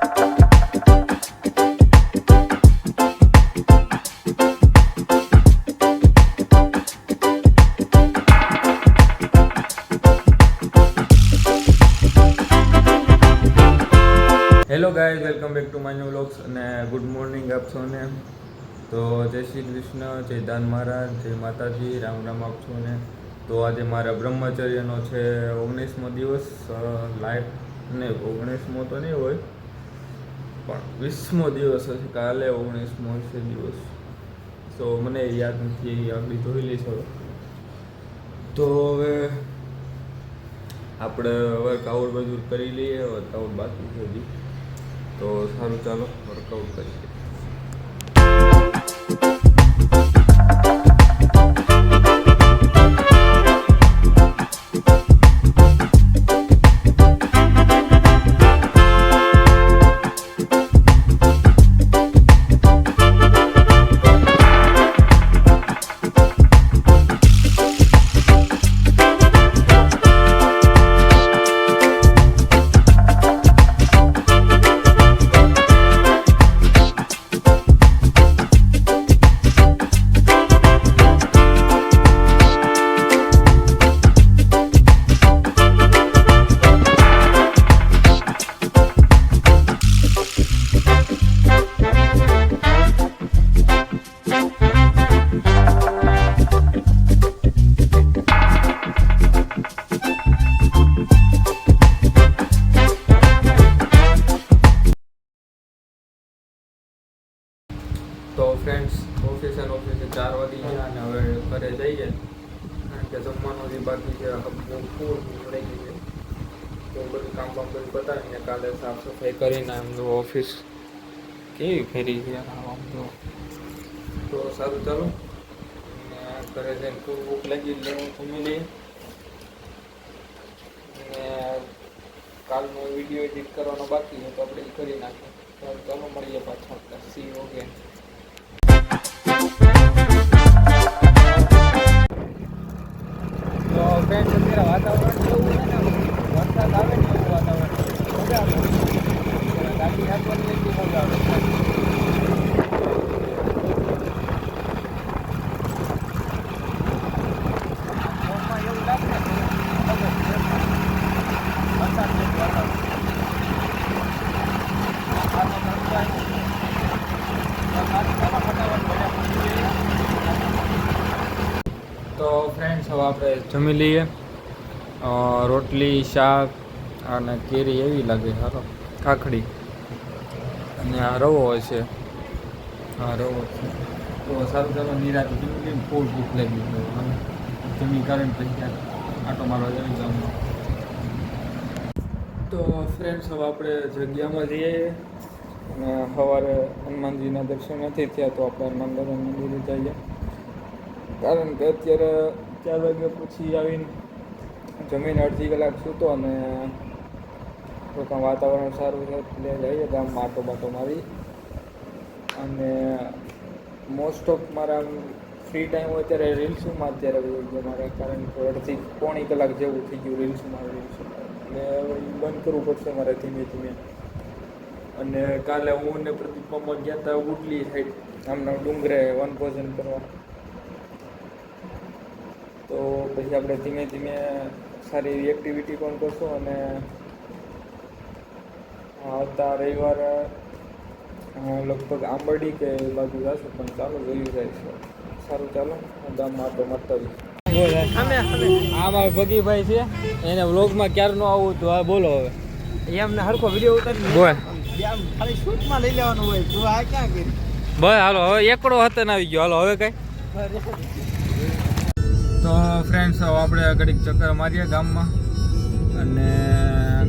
Hello guys, welcome back to my new vlogs અને good morning આપ સૌને. તો જય શ્રી કૃષ્ણ, જય દાન મહારાજ, જય માતાજી, રામ રામ આપ સૌને. તો આજે મારા બ્રહ્મચર્યનો છે 19મો દિવસ. લાઈટ ને 19મો તો નહીં હોય પણ 20મો દિવસ હશે. કાલે 19મો હશે દિવસ. તો મને યાદ નથી, આગળ જોઈ લઈશ. તો હવે આપણે વર્કઆઉટ બધું કરી લઈએ. વર્કઆઉટ બાકી છે હજી. તો સારું, ચાલો વર્કઆઉટ કરીએ. તો ફ્રેન્ડ્સ, ઓફિસે 4 વાગી ગયા અને હવે ઘરે જઈએ, કારણ કે જમવાનું જે બાકી છે ફૂલ રહી ગઈ છે. તો બધું કામ બધું બતાવીને કાલે સાફ સફાઈ કરીને આમ જો ઓફિસ કેવી ફેરી છે આમ જો. તો સારું, ચાલો ઘરે જઈને ફૂલ ભૂખ લાગી એટલે હું જમી લઈએ. અને કાલનો વિડીયો એડિટ કરવાનો બાકી છે તો આપણે એ કરી નાખીએ. ચાલો મળીએ પાછા આપણે. C you again. તો ફ્રેન્ડ્સ, અત્યારે વાતાવરણ કેવું છે ને, વરસાદ આવે ને એવું વાતાવરણ મજા આવે. ગાડી નાખવાની એટલી મજા આવે. ફોનમાં એવું લાગે ને વરસાદ તો ફ્રેન્ડ્સ, હવે આપણે જમી લઈએ. રોટલી, શાક અને કેરી એવી લાગે, સારો કાકડી અને આ રવો હશે. હા, રવો છે. તો સારું, ચાલો નિરાતે જમી લઈને ફૂલ ભૂખ લાગી ગયું. જમી કરીને પછી આટો મારવા જઈ જવાનું. તો ફ્રેન્ડ્સ, હવે આપણે જગ્યામાં જઈએ અને સવારે હનુમાનજીના દર્શન નથી થયા તો આપણે હનુમાન દાદા મંદિરે જઈએ, કારણ કે અત્યારે 4 વાગ્યા પછી આવીને જમીને અડધી કલાક સૂતો અને થોડું વાતાવરણ સારું છે એટલે જઈએ ગામમાં આટો બાટો મારી. અને મોસ્ટ ઓફ મારા ફ્રી ટાઈમ હોય ત્યારે રીલ્સમાં અત્યારે મારે, કારણ કે અડધી પોણી કલાક જેવું થઈ ગયું રીલ્સમાં એટલે હવે બંધ કરવું પડશે મારે ધીમે ધીમે. અને કાલે હું ને પ્રદીપ મામા ગયા હતા ઉડલી સાઈડ, આમના ડુંગરે વનભોજન કરવા. તો પછી આપણે ધીમે ધીમે સારી એવી એક્ટિવિટી પણ કરશું અને આવતા રવિવારે લગભગ આંબરડી કે બાજુ જશું, પણ ચાલો જોયું જાય છે. સારું, ચાલો ગામમાં તો મળતા જઈશું. આમાં ભગીભાઈ છે, એને વ્લોગમાં ક્યારનું આવું તો આ બોલો હવે. એમને હરખો વિડીયો ઉતારી બોલ ખાલી શૂટમાં લઈ લેવાનું હોય. તું આ ક્યાં કરી બસ હાલો, હવે એકડો હતન આવી ગયો. હાલો હવે કઈ. તો ફ્રેન્ડ્સ, હવે આપણે ઘડીક ચક્કર મારીએ ગામમાં. અને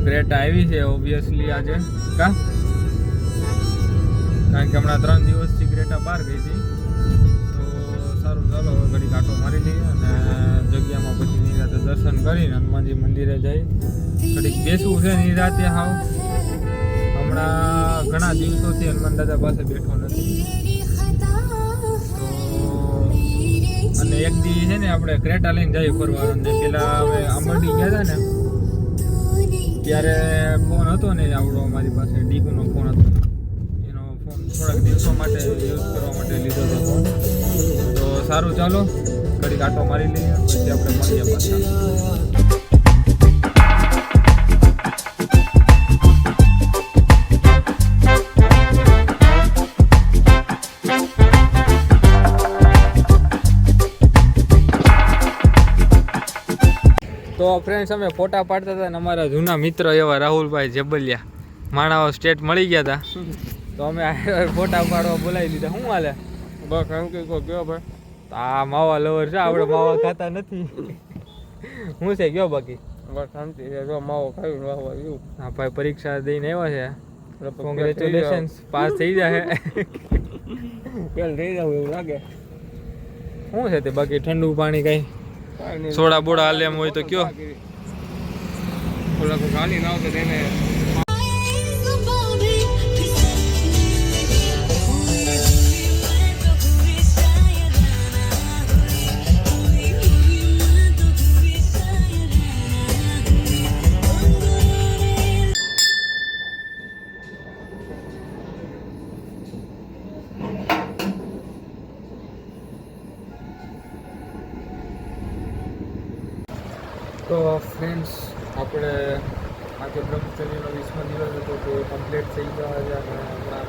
ગ્રેટા આવી છે ઓબ્વિયસલી આજે, કારણ કે હમણાં 3 દિવસથી ગ્રેટા બહાર ગઈ હતી. તો સારું, ચાલો હવે ઘડીક આટો મારી લઈએ અને જગ્યામાં પછી નિરાતે દર્શન કરીને હનુમાનજી મંદિરે જઈ ઘડીક બેસવું છે નિરાતે. હાવ હમણાં ઘણા દિવસોથી હનુમાન દાદા પાસે બેઠો નથી. અને એક દી છે ને આપણે ક્રેટા લઈને જઈએ ફરવા. અને પેલા હવે આંબરડી ગયા હતા ને ત્યારે ફોન હતો ને આપણો, અમારી પાસે ડીકુનો ફોન હતો. માટે યુઝ કરવા માટે લીધો હતો ફોન. તો સારું ચાલો ઘડીક આટો મારી લઈએ પછી આપણે મળીએ પાછા. તો ફ્રેન્ડ્સ અમે ફોટા પાડતા હતા ને અમારા જૂના મિત્ર એવા રાહુલભાઈ જેબલિયા માણાઓ સ્ટેટ મળી ગયા હતા. તો અમે ફોટા પાડવા બોલાવી લીધા. શું હાલે? બસ એમ કે ગયો ભાઈ. આ માવા લવર છે, આપણે માવા ખાતા નથી. શું છે ગયો બાકી? બસ શાંતિ છે. જો માવો ખાઈ વાહવા એવું. હા ભાઈ પરીક્ષા દઈને આવ્યા છે. કોંગ્રેચ્યુલેશન્સ, પાસ થઈ જાય. પેલ થઈ જાવ એવું લાગે. શું છે તે બાકી ઠંડુ પાણી કઈ સોડા બોડા હાલે એમ હોય તો કયો. ઓલા કોઈ ગાલી ના આવતો તેને તો ફ્રેન્ડ્સ આપણે આજે બ્રહ્મચર્યનો 20મો દિવસ હતો તે કમ્પ્લીટ થઈ ગયા છે અને હમણાં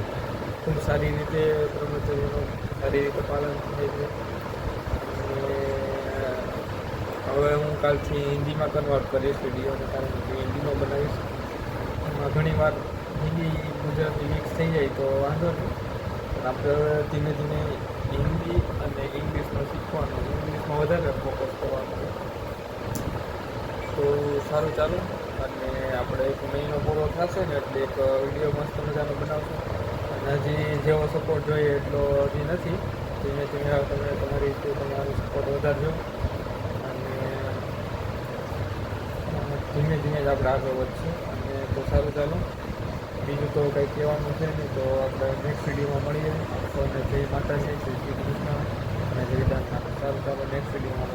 ખૂબ સારી રીતે બ્રહ્મચર્યનું સારી રીતે પાલન થાય છે. અને હવે હું કાલથી હિન્દીમાં કન્વર્ટ કરીશ વિડીયોને, કારણ કે હિન્દીમાં બનાવીશ. એમાં ઘણી વાર હિન્દી ગુજરાતી મિક્સ થઈ જાય તો વાંધો નહીં, પણ આપણે હવે ધીમે ધીમે હિન્દી અને ઇંગ્લિશમાં શીખવાનું, ઇંગ્લિશમાં વધારે ફોકસ કરવાનું. તો સારું ચાલો, અને આપણે એક મહિનો પૂરો થશે ને એટલે એક વિડીયો મસ્ત મજાનો બનાવશું. અને હજી જેવો સપોર્ટ જોઈએ એટલો હજી નથી. ધીમે ધીમે તમે તમારી રીતે તમારો સપોર્ટ વધારજો અને ધીમે ધીમે જ આપણે આગળ વધશું. અને તો સારું ચાલો, બીજું તો કંઈ કહેવાનું છે નહીં. તો આપણે નેક્સ્ટ વિડીયોમાં મળીએ. આપણને જય માતાજી, જય શ્રી કૃષ્ણ અને જય દાન. સારું ચાલો, નેક્સ્ટ વિડીયોમાં